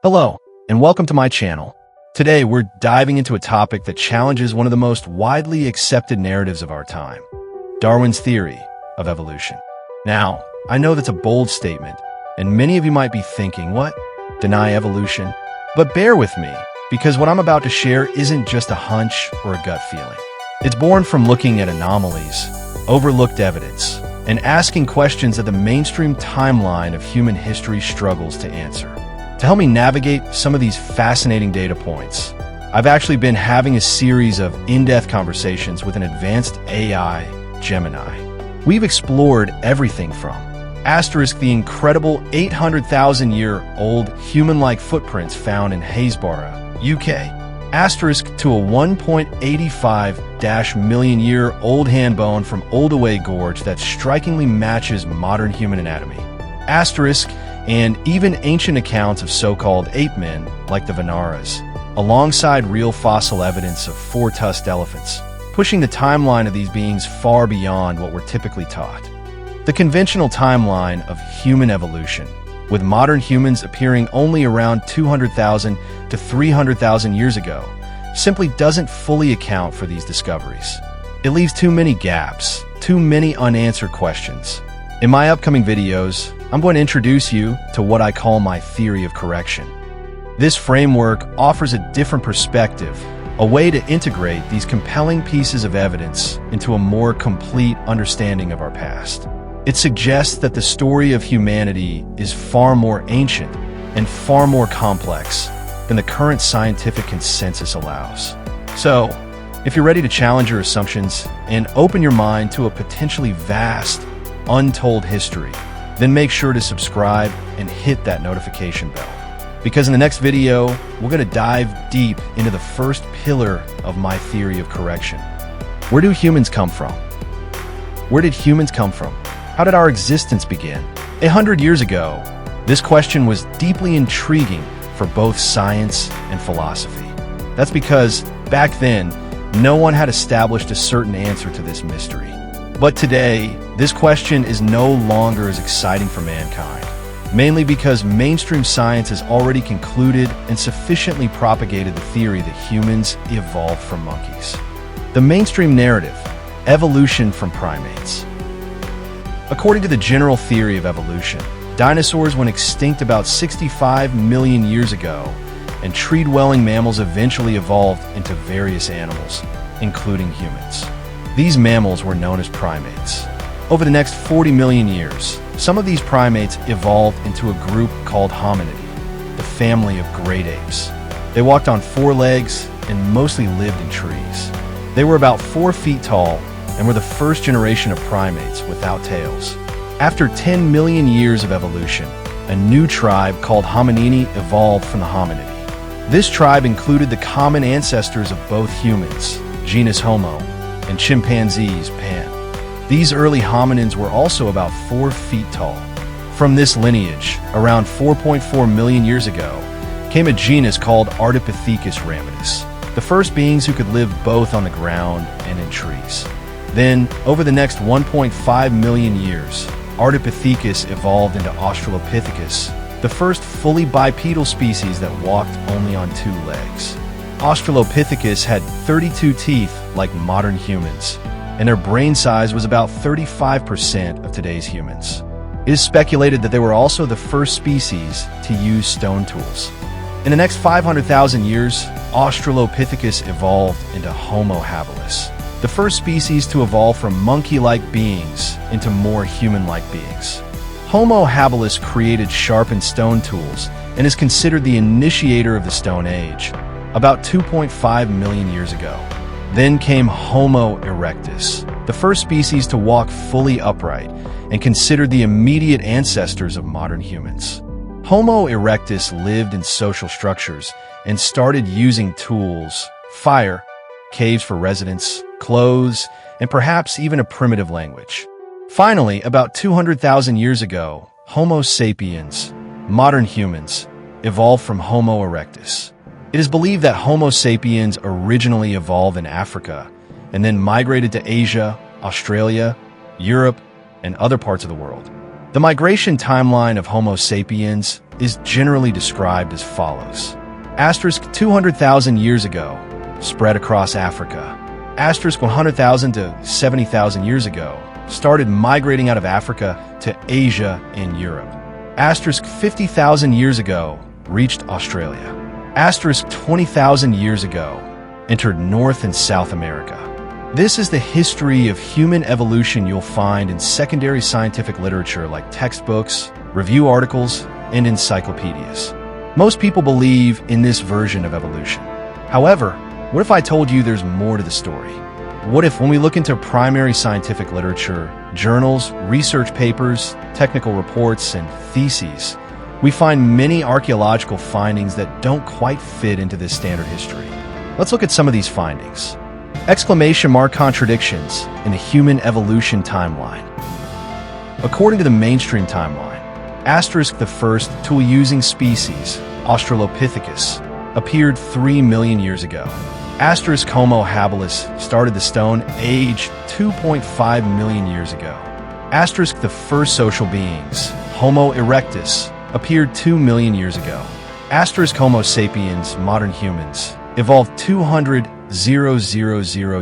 Hello, and welcome to my channel. Today, we're diving into a topic that challenges one of the most widely accepted narratives of our time, Darwin's theory of evolution. Now, I know that's a bold statement, and many of you might be thinking, what? Deny evolution? But bear with me, because what I'm about to share isn't just a hunch or a gut feeling. It's born from looking at anomalies, overlooked evidence, and asking questions that the mainstream timeline of human history struggles to answer. To help me navigate some of these fascinating data points, I've actually been having a series of in-depth conversations with an advanced AI Gemini. We've explored everything from the incredible 800,000-year-old human-like footprints found in Haysborough, UK, to a 1.85-million-year-old hand bone from Oldaway Gorge that strikingly matches modern human anatomy, and even ancient accounts of so-called ape-men like the Vanaras, alongside real fossil evidence of four-tusked elephants, pushing the timeline of these beings far beyond what we're typically taught. The conventional timeline of human evolution, with modern humans appearing only around 200,000 to 300,000 years ago, simply doesn't fully account for these discoveries. It leaves too many gaps, too many unanswered questions. In my upcoming videos, I'm going to introduce you to what I call my theory of correction. This framework offers a different perspective, a way to integrate these compelling pieces of evidence into a more complete understanding of our past. It suggests that the story of humanity is far more ancient and far more complex than the current scientific consensus allows. So, if you're ready to challenge your assumptions and open your mind to a potentially vast, untold history, then make sure to subscribe and hit that notification bell. Because in the next video, we're going to dive deep into the first pillar of my theory of correction. Where do humans come from? Where did humans come from? How did our existence begin? 100 years ago, this question was deeply intriguing for both science and philosophy. That's because, back then, no one had established a certain answer to this mystery. But today, this question is no longer as exciting for mankind, mainly because mainstream science has already concluded and sufficiently propagated the theory that humans evolved from monkeys. The mainstream narrative, evolution from primates. According to the general theory of evolution, dinosaurs went extinct about 65 million years ago, and tree-dwelling mammals eventually evolved into various animals, including humans. These mammals were known as primates. Over the next 40 million years, some of these primates evolved into a group called hominidae, the family of great apes. They walked on four legs and mostly lived in trees. They were about 4 feet tall and were the first generation of primates without tails. After 10 million years of evolution, a new tribe called hominini evolved from the hominidae. This tribe included the common ancestors of both humans, genus Homo, and chimpanzees, Pan. These early hominins were also about 4 feet tall. From this lineage, around 4.4 million years ago, came a genus called Ardipithecus ramidus, the first beings who could live both on the ground and in trees. Then, over the next 1.5 million years, Ardipithecus evolved into Australopithecus, the first fully bipedal species that walked only on 2 legs. Australopithecus had 32 teeth like modern humans, and their brain size was about 35% of today's humans. It is speculated that they were also the first species to use stone tools. In the next 500,000 years, Australopithecus evolved into Homo habilis, the first species to evolve from monkey-like beings into more human-like beings. Homo habilis created sharpened stone tools and is considered the initiator of the Stone Age, about 2.5 million years ago. Then came Homo erectus, the first species to walk fully upright and considered the immediate ancestors of modern humans. Homo erectus lived in social structures and started using tools, fire, caves for residence, clothes, and perhaps even a primitive language. Finally, about 200,000 years ago, Homo sapiens, modern humans, evolved from Homo erectus. It is believed that Homo sapiens originally evolved in Africa and then migrated to Asia, Australia, Europe, and other parts of the world. The migration timeline of Homo sapiens is generally described as follows. Asterisk 200,000 years ago, spread across Africa. Asterisk 100,000 to 70,000 years ago, started migrating out of Africa to Asia and Europe. Asterisk 50,000 years ago, reached Australia. Asterisk 20,000 years ago, entered North and South America. This is the history of human evolution you'll find in secondary scientific literature like textbooks, review articles, and encyclopedias. Most people believe in this version of evolution. However, what if I told you there's more to the story? What if, when we look into primary scientific literature, journals, research papers, technical reports, and theses, we find many archaeological findings that don't quite fit into this standard history? Let's look at some of these findings. Exclamation mark contradictions in the human evolution timeline. According to the mainstream timeline, asterisk the first tool-using species, Australopithecus, appeared 3 million years ago. Asterisk Homo habilis started the Stone Age 2.5 million years ago. Asterisk the first social beings, Homo erectus, appeared 2 million years ago. Asterisk Homo sapiens, modern humans, evolved 200,000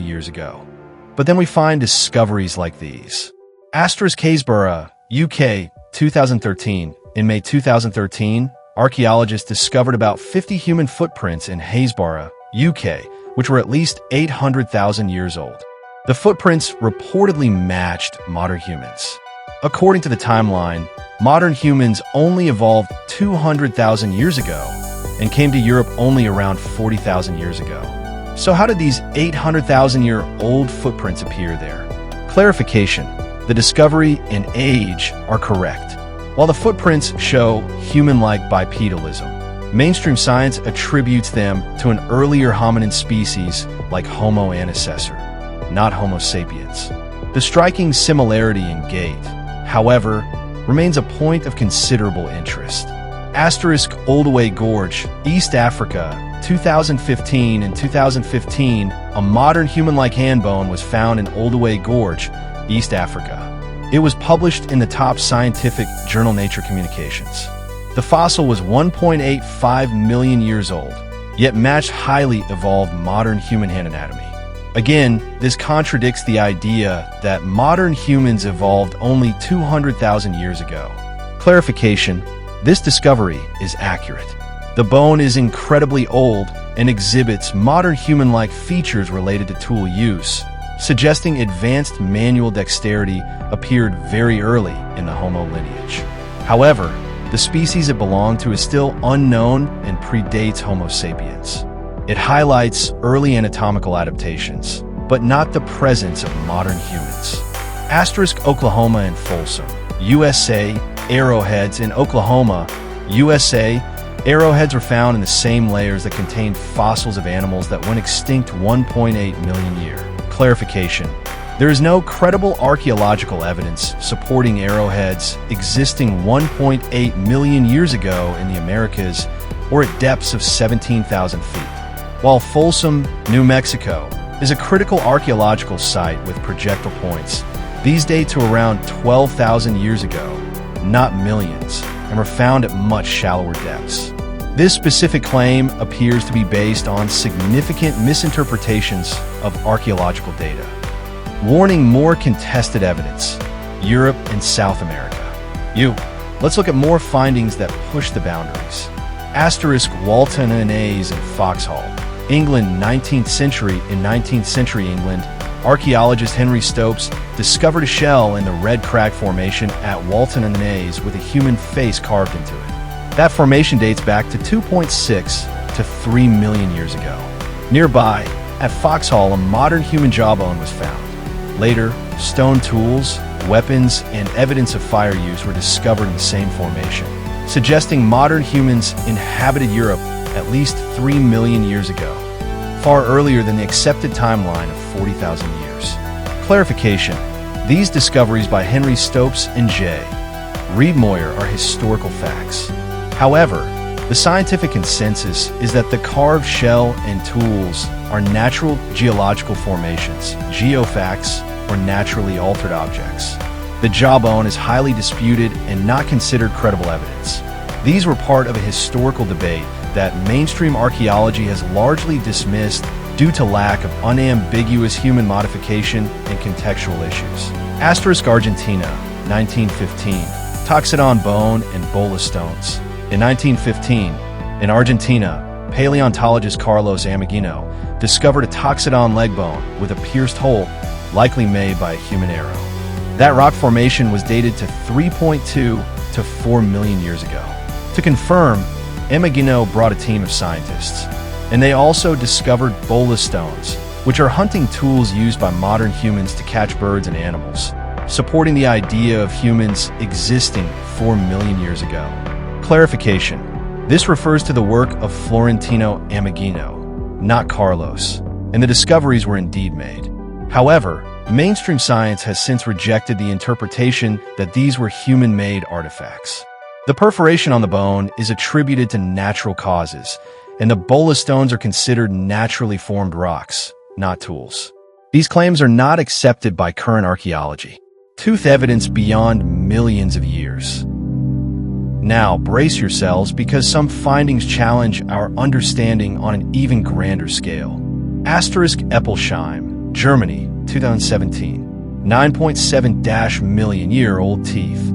years ago. But then we find discoveries like these. Asterisk Haysborough, UK, 2013. In May 2013, archaeologists discovered about 50 human footprints in Haysborough, UK, which were at least 800,000 years old. The footprints reportedly matched modern humans. According to the timeline, modern humans only evolved 200,000 years ago and came to Europe only around 40,000 years ago. So how did these 800,000-year-old footprints appear there? Clarification: the discovery and age are correct. While the footprints show human-like bipedalism, mainstream science attributes them to an earlier hominin species like Homo antecessor, not Homo sapiens. The striking similarity in gait, however, remains a point of considerable interest. Asterisk Oldaway Gorge, East Africa, 2015. In 2015, a modern human-like hand bone was found in Oldaway Gorge, East Africa. It was published in the top scientific journal Nature Communications. The fossil was 1.85 million years old, yet matched highly evolved modern human hand anatomy. Again, this contradicts the idea that modern humans evolved only 200,000 years ago. Clarification: this discovery is accurate. The bone is incredibly old and exhibits modern human-like features related to tool use, suggesting advanced manual dexterity appeared very early in the Homo lineage. However, the species it belonged to is still unknown and predates Homo sapiens. It highlights early anatomical adaptations, but not the presence of modern humans. Asterisk Oklahoma and Folsom, USA. Arrowheads in Oklahoma, USA. Arrowheads were found in the same layers that contained fossils of animals that went extinct 1.8 million years. Clarification: there is no credible archaeological evidence supporting arrowheads existing 1.8 million years ago in the Americas or at depths of 17,000 feet. While Folsom, New Mexico, is a critical archaeological site with projectile points, these date to around 12,000 years ago, not millions, and were found at much shallower depths. This specific claim appears to be based on significant misinterpretations of archaeological data. Warning: more contested evidence. Europe and South America. Let's look at more findings that push the boundaries. Asterisk Walton and A's in Foxhall, England, 19th century. In 19th century England, archaeologist Henry Stopes discovered a shell in the Red Crag Formation at Walton and A's with a human face carved into it. That formation dates back to 2.6 to 3 million years ago. Nearby, at Foxhall, a modern human jawbone was found. Later, stone tools, weapons, and evidence of fire use were discovered in the same formation, suggesting modern humans inhabited Europe at least 3 million years ago, far earlier than the accepted timeline of 40,000 years. Clarification: these discoveries by Henry Stopes and J. Reed Moyer are historical facts. However, the scientific consensus is that the carved shell and tools are natural geological formations, geofacts, or naturally altered objects. The jawbone is highly disputed and not considered credible evidence. These were part of a historical debate that mainstream archaeology has largely dismissed due to lack of unambiguous human modification and contextual issues. Argentina, 1915, Toxodon bone and bola stones. In 1915, in Argentina, paleontologist Carlos Ameghino discovered a Toxodon leg bone with a pierced hole, likely made by a human arrow. That rock formation was dated to 3.2 to 4 million years ago. To confirm, Ameghino brought a team of scientists, and they also discovered bola stones, which are hunting tools used by modern humans to catch birds and animals, supporting the idea of humans existing 4 million years ago. Clarification: this refers to the work of Florentino Ameghino, not Carlos, and the discoveries were indeed made. However, mainstream science has since rejected the interpretation that these were human-made artifacts. The perforation on the bone is attributed to natural causes, and the bola stones are considered naturally formed rocks, not tools. These claims are not accepted by current archaeology. Tooth evidence beyond millions of years. Now, brace yourselves because some findings challenge our understanding on an even grander scale. Eppelsheim, Germany, 2017. 9.7 million-year-old teeth.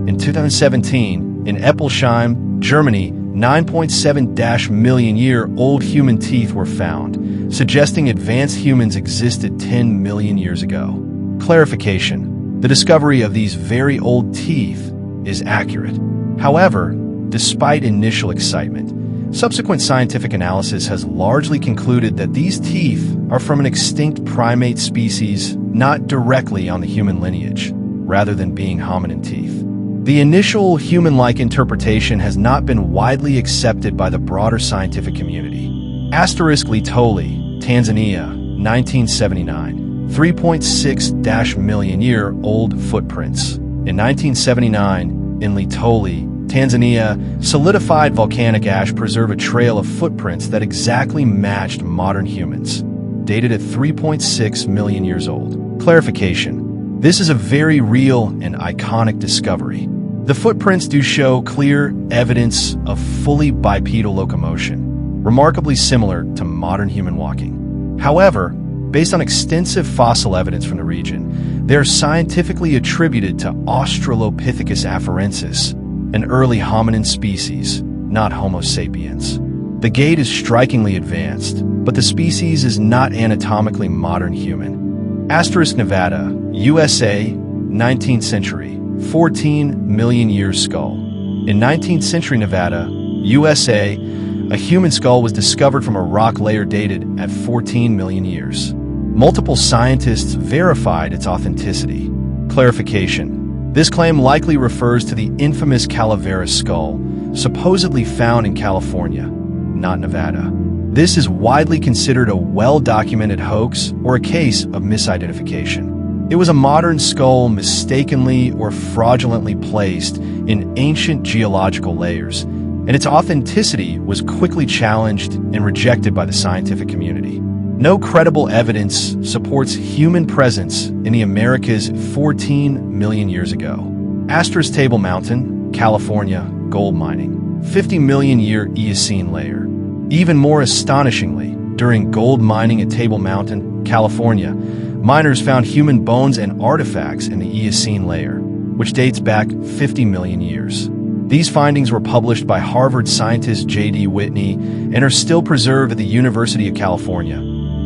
In 2017, in Eppelsheim, Germany, 9.7 million-year-old human teeth were found, suggesting advanced humans existed 10 million years ago. Clarification: the discovery of these very old teeth is accurate. However, despite initial excitement, subsequent scientific analysis has largely concluded that these teeth are from an extinct primate species not directly on the human lineage, rather than being hominin teeth. The initial human-like interpretation has not been widely accepted by the broader scientific community. Litoli, Tanzania, 1979. 3.6 million-year-old footprints. In 1979, in Litoli, Tanzania, solidified volcanic ash preserved a trail of footprints that exactly matched modern humans, dated at 3.6 million years old. Clarification: this is a very real and iconic discovery. The footprints do show clear evidence of fully bipedal locomotion, remarkably similar to modern human walking. However, based on extensive fossil evidence from the region, they are scientifically attributed to Australopithecus afarensis, an early hominin species, not Homo sapiens. The gait is strikingly advanced, but the species is not anatomically modern human. Nevada, USA, 19th century, 14 million year skull. In 19th century Nevada, USA, a human skull was discovered from a rock layer dated at 14 million years. Multiple scientists verified its authenticity. Clarification: this claim likely refers to the infamous Calaveras skull, supposedly found in California, not Nevada. This is widely considered a well-documented hoax or a case of misidentification. It was a modern skull mistakenly or fraudulently placed in ancient geological layers, and its authenticity was quickly challenged and rejected by the scientific community. No credible evidence supports human presence in the Americas 14 million years ago. Table Mountain, California, gold mining, 50 million year Eocene layer. Even more astonishingly, during gold mining at Table Mountain, California, miners found human bones and artifacts in the Eocene layer, which dates back 50 million years. These findings were published by Harvard scientist J.D. Whitney and are still preserved at the University of California,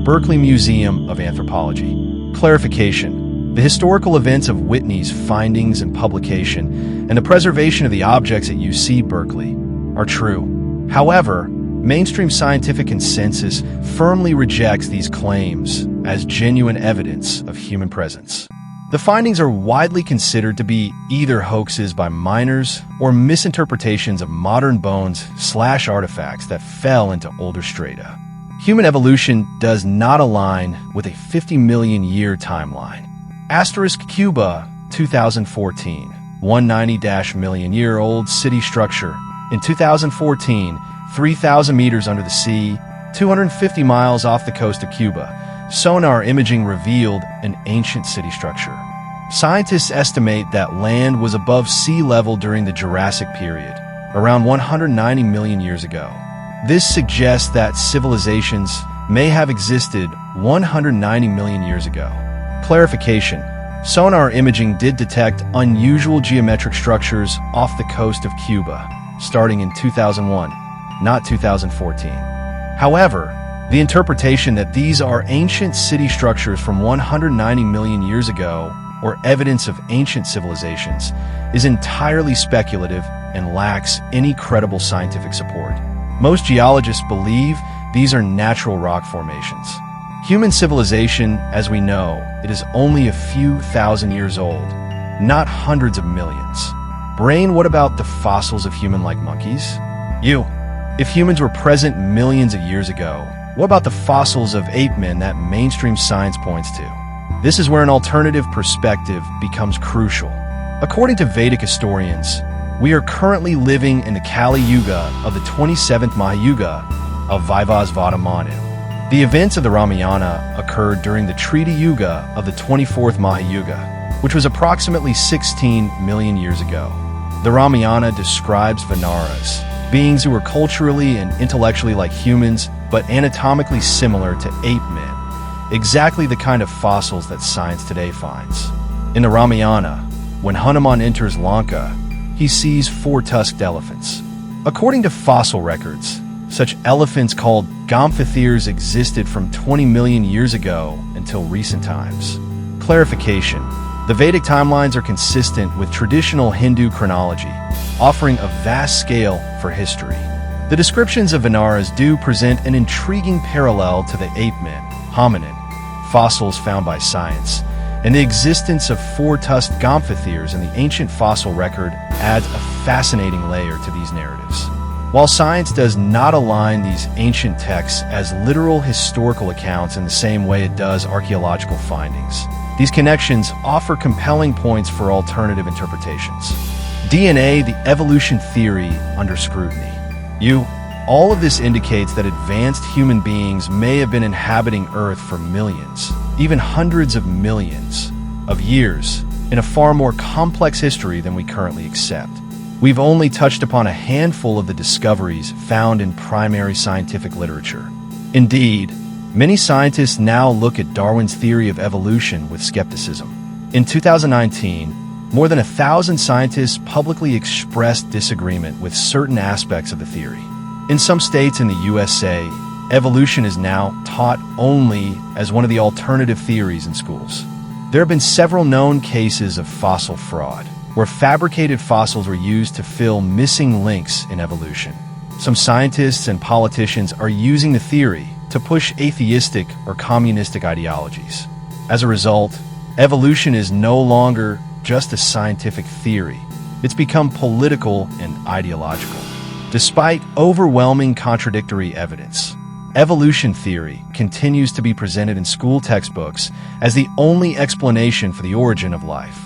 Berkeley Museum of Anthropology. Clarification: the historical events of Whitney's findings and publication and the preservation of the objects at UC Berkeley are true. However, mainstream scientific consensus firmly rejects these claims as genuine evidence of human presence. The findings are widely considered to be either hoaxes by miners or misinterpretations of modern bones/artifacts that fell into older strata. Human evolution does not align with a 50 million year timeline. Cuba, 2014. 190 million year old city structure. In 2014, 3,000 meters under the sea, 250 miles off the coast of Cuba, sonar imaging revealed an ancient city structure. Scientists estimate that land was above sea level during the Jurassic period, around 190 million years ago. This suggests that civilizations may have existed 190 million years ago. Clarification: sonar imaging did detect unusual geometric structures off the coast of Cuba, starting in 2001, not 2014. However, the interpretation that these are ancient city structures from 190 million years ago or evidence of ancient civilizations is entirely speculative and lacks any credible scientific support. Most geologists believe these are natural rock formations. Human civilization, as we know, it is only a few thousand years old, not hundreds of millions. Brain, what about the fossils of human-like monkeys? If humans were present millions of years ago, what about the fossils of ape-men that mainstream science points to? This is where an alternative perspective becomes crucial. According to Vedic historians, we are currently living in the Kali Yuga of the 27th Mahayuga of Vivasvata Manu. The events of the Ramayana occurred during the Treta Yuga of the 24th Mahayuga, which was approximately 16 million years ago. The Ramayana describes Vanaras, beings who were culturally and intellectually like humans, but anatomically similar to ape-men, exactly the kind of fossils that science today finds. In the Ramayana, when Hanuman enters Lanka, he sees 4 tusked elephants. According to fossil records, such elephants called Gomphothirs existed from 20 million years ago until recent times. Clarification: the Vedic timelines are consistent with traditional Hindu chronology, offering a vast scale for history. The descriptions of Vanaras do present an intriguing parallel to the ape-men, hominin, fossils found by science, and the existence of 4-tusked Gomphothirs in the ancient fossil record adds a fascinating layer to these narratives. While science does not align these ancient texts as literal historical accounts in the same way it does archaeological findings, these connections offer compelling points for alternative interpretations. DNA, the evolution theory under scrutiny. All of this indicates that advanced human beings may have been inhabiting Earth for millions, even hundreds of millions of years, in a far more complex history than we currently accept. We've only touched upon a handful of the discoveries found in primary scientific literature. Indeed, many scientists now look at Darwin's theory of evolution with skepticism. In 2019, more than 1,000 scientists publicly expressed disagreement with certain aspects of the theory. In some states in the USA, evolution is now taught only as one of the alternative theories in schools. There have been several known cases of fossil fraud, where fabricated fossils were used to fill missing links in evolution. Some scientists and politicians are using the theory to push atheistic or communistic ideologies. As a result, evolution is no longer just a scientific theory. It's become political and ideological. Despite overwhelming contradictory evidence, evolution theory continues to be presented in school textbooks as the only explanation for the origin of life.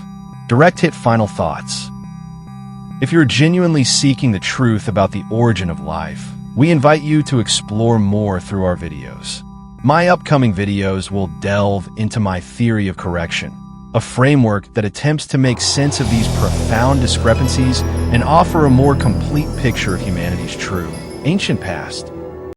Direct hit final thoughts. If you're genuinely seeking the truth about the origin of life, we invite you to explore more through our videos. My upcoming videos will delve into my theory of correction, a framework that attempts to make sense of these profound discrepancies and offer a more complete picture of humanity's true, ancient past.